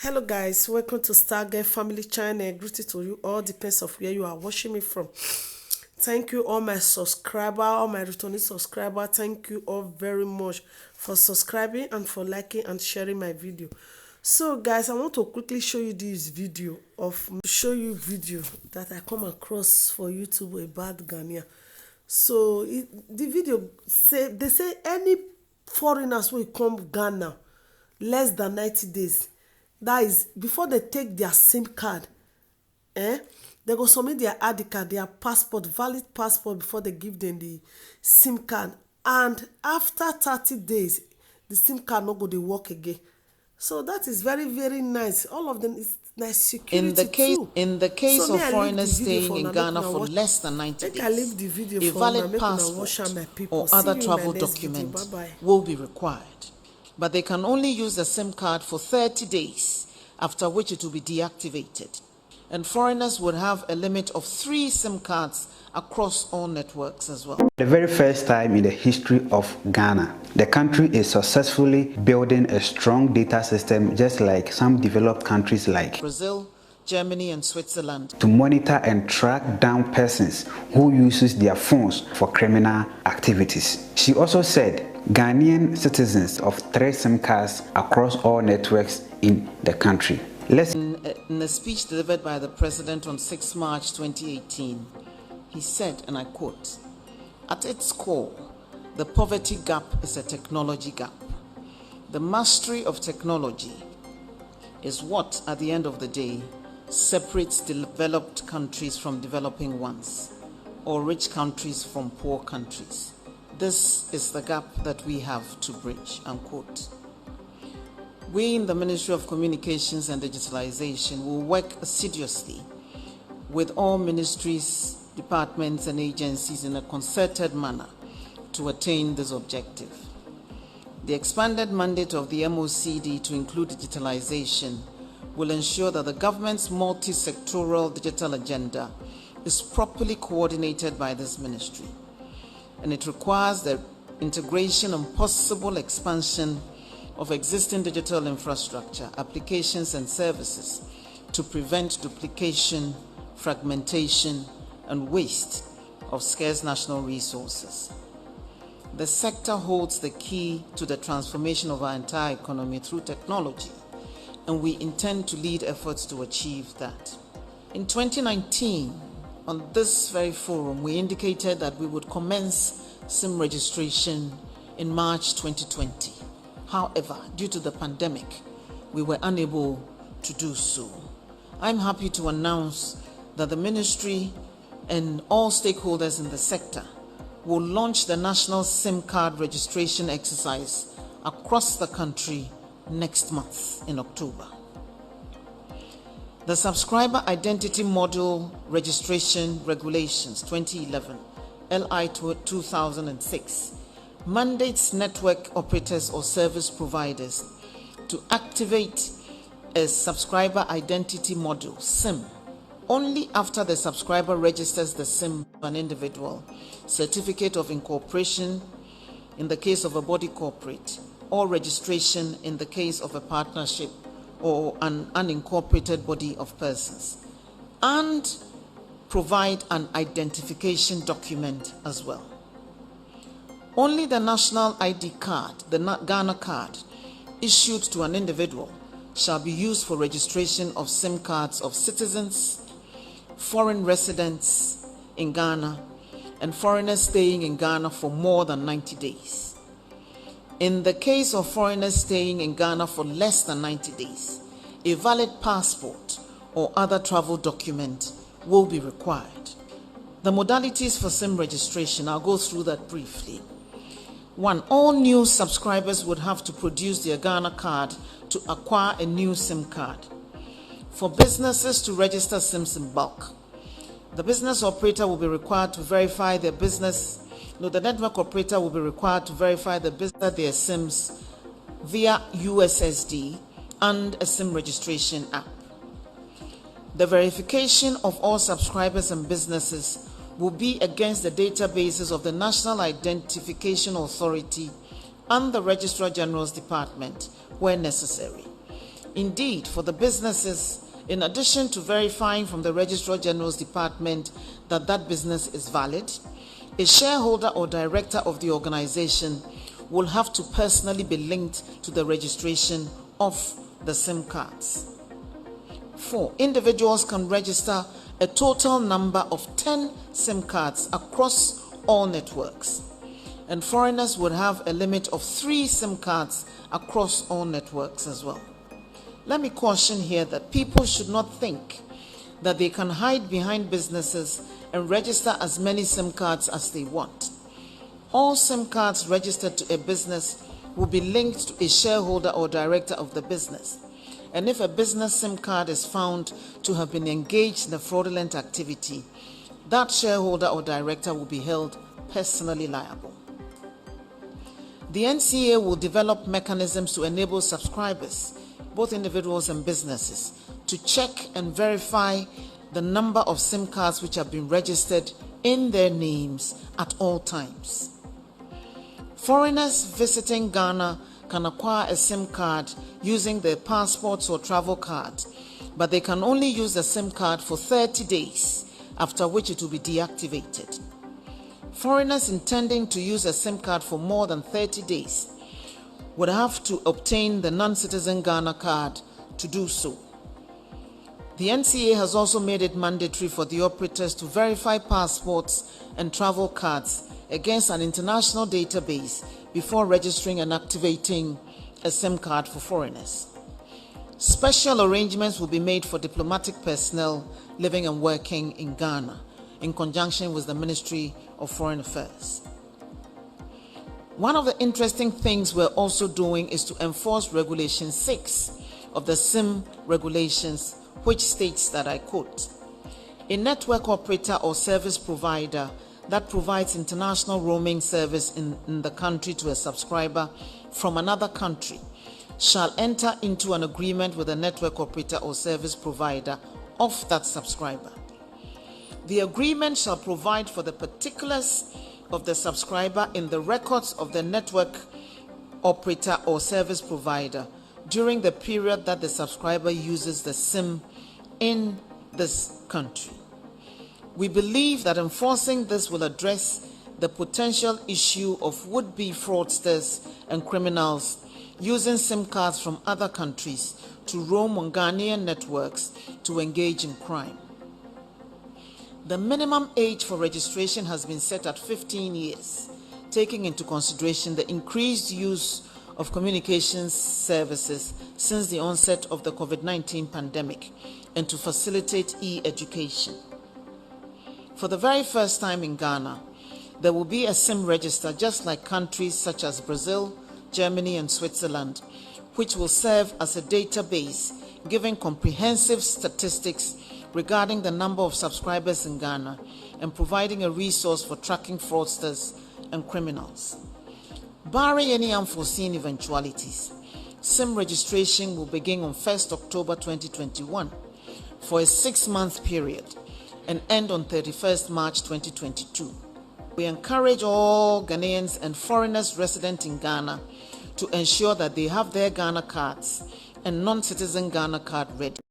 Hello guys, welcome to Stargate Family Channel. Greeting to you all, depends of where you are watching me from. Thank you all my subscriber, all my returning subscriber. Thank you all very much for subscribing and for liking and sharing my video. So guys, I want to quickly show you this video that I come across for YouTube about Ghana. So the video they say any foreigners will come Ghana less than 90 days, that is before they take their SIM card, they go submit their ID card, their passport, valid passport, before they give them the SIM card. And after 30 days the SIM card no go dey work again. So that is very very nice. All of them is nice security too. In the case So of me, I leave foreigners the video staying in una, Ghana make una for watch. less than 90 Make I leave days, the video a for una, valid make una watch am, my passport people. or See other you in my travel next video. document Bye bye. will be required. But they can only use the SIM card for 30 days, after which it will be deactivated. And foreigners would have a limit of 3 SIM cards across all networks as well. The very first time in the history of Ghana, the country is successfully building a strong data system, just like some developed countries like Brazil, Germany and Switzerland, to monitor and track down persons who uses their phones for criminal activities. She also said Ghanaian citizens of 3 SIM cards across all networks in the country. In a speech delivered by the president on 6 March 2018, he said, and I quote, "At its core, the poverty gap is a technology gap. The mastery of technology is what, at the end of the day, separates developed countries from developing ones, or rich countries from poor countries. This is the gap that we have to bridge," unquote. We in the Ministry of Communications and Digitalization will work assiduously with all ministries, departments and agencies in a concerted manner to attain this objective. The expanded mandate of the MOCD to include digitalization will ensure that the government's multi-sectoral digital agenda is properly coordinated by this ministry, and it requires the integration and possible expansion of existing digital infrastructure, applications and services to prevent duplication, fragmentation and waste of scarce national resources. The sector holds the key to the transformation of our entire economy through technology, and we intend to lead efforts to achieve that. In 2019, on this very forum, we indicated that we would commence SIM registration in March 2020. However, due to the pandemic, we were unable to do so. I'm happy to announce that the ministry and all stakeholders in the sector will launch the national SIM card registration exercise across the country next month in October. The Subscriber Identity Module Registration Regulations 2011, LI 2006, mandates network operators or service providers to activate a subscriber identity module, SIM, only after the subscriber registers the SIM to an individual, certificate of incorporation in the case of a body corporate, or registration in the case of a partnership or an unincorporated body of persons, and provide an identification document as well. Only the national ID card, the Ghana card, issued to an individual shall be used for registration of SIM cards of citizens, foreign residents in Ghana, and foreigners staying in Ghana for more than 90 days. In the case of foreigners staying in Ghana for less than 90 days, a valid passport or other travel document will be required. The modalities for SIM registration, I'll go through that briefly. 1. All new subscribers would have to produce their Ghana card to acquire a new SIM card. For businesses to register SIMs in bulk, the business operator will be required to verify their business. The network operator will be required to verify their SIMs via USSD and a SIM registration app. The verification of all subscribers and businesses will be against the databases of the National Identification Authority and the Registrar General's Department where necessary. Indeed, for the businesses, in addition to verifying from the Registrar General's Department that that business is valid, a shareholder or director of the organization will have to personally be linked to the registration of the SIM cards. 4. Individuals can register a total number of 10 SIM cards across all networks, and foreigners would have a limit of 3 SIM cards across all networks as well. Let me caution here that people should not think that they can hide behind businesses and register as many SIM cards as they want. All SIM cards registered to a business will be linked to a shareholder or director of the business. And if a business SIM card is found to have been engaged in a fraudulent activity, that shareholder or director will be held personally liable. The NCA will develop mechanisms to enable subscribers, both individuals and businesses, to check and verify the number of SIM cards which have been registered in their names at all times. Foreigners visiting Ghana can acquire a SIM card using their passports or travel cards, but they can only use the SIM card for 30 days, after which it will be deactivated. Foreigners intending to use a SIM card for more than 30 days would have to obtain the non-citizen Ghana card to do so. The NCA has also made it mandatory for the operators to verify passports and travel cards against an international database before registering and activating a SIM card for foreigners. Special arrangements will be made for diplomatic personnel living and working in Ghana in conjunction with the Ministry of Foreign Affairs. One of the interesting things we're also doing is to enforce Regulation 6 of the SIM regulations, which states that, I quote, "A network operator or service provider that provides international roaming service in the country to a subscriber from another country shall enter into an agreement with a network operator or service provider of that subscriber. The agreement shall provide for the particulars of the subscriber in the records of the network operator or service provider during the period that the subscriber uses the SIM in this country. We believe that enforcing this will address the potential issue of would-be fraudsters and criminals using SIM cards from other countries to roam on Ghanaian networks to engage in crime. The minimum age for registration has been set at 15 years, taking into consideration the increased use of communications services since the onset of the COVID-19 pandemic and to facilitate e-education. For the very first time in Ghana, there will be a SIM register just like countries such as Brazil, Germany, and Switzerland, which will serve as a database giving comprehensive statistics regarding the number of subscribers in Ghana and providing a resource for tracking fraudsters and criminals. Barring any unforeseen eventualities, SIM registration will begin on 1st October 2021 for a 6-month period and end on 31st March 2022. We encourage all Ghanaians and foreigners resident in Ghana to ensure that they have their Ghana cards and non-citizen Ghana card ready.